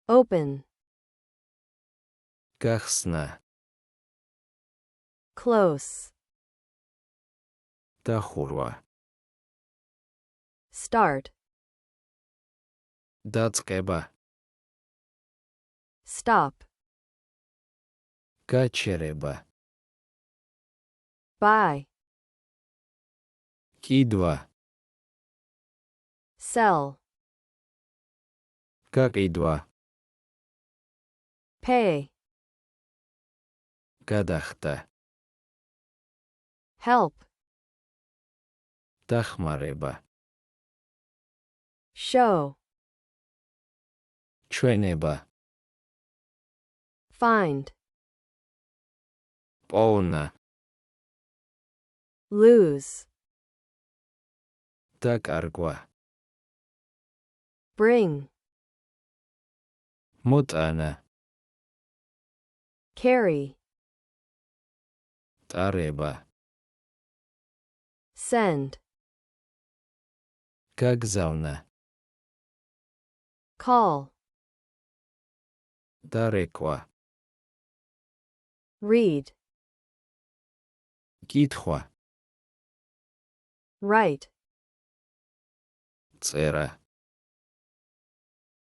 Open. გახსნა, Close. დახურვა, Start. დაწყება, Stop. გაჩერება, Buy. კიდვა, Sell. გაყიდვა, Pay. გადახდა, Help. დახმარება, Show. ჩვენება, Find. პოვნა, Lose. დაკარგვა, Bring. მოტანა, Carry. ტარება, Send. გაგზავნა, Call. დარეკვა, Read. კითხვა, Write. წერა,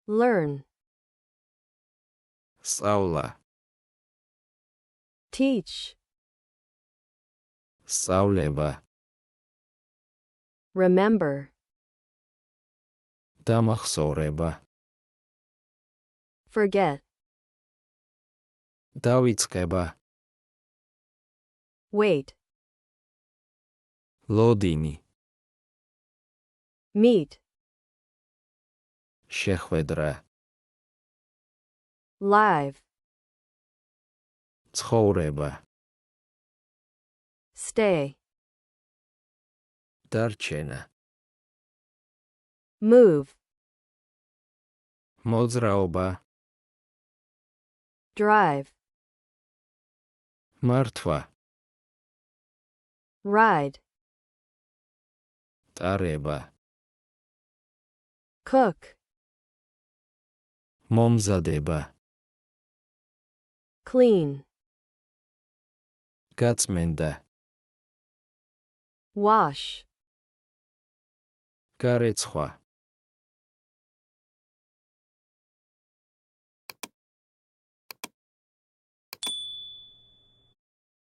Learn. სწავლა, Teach. სწავლება, Remember. დამახსოვრება, Forget. დავიწყება, Wait. ლოდინი, Meet. შეხვედრა, Live. ცხოვრება, Stay. დარჩენა, Move. მოძრაობა, Drive. მართვა, Ride. ტარება, Cook. მომზადება, Clean. გაწმენდა, Wash. გარეცხვა,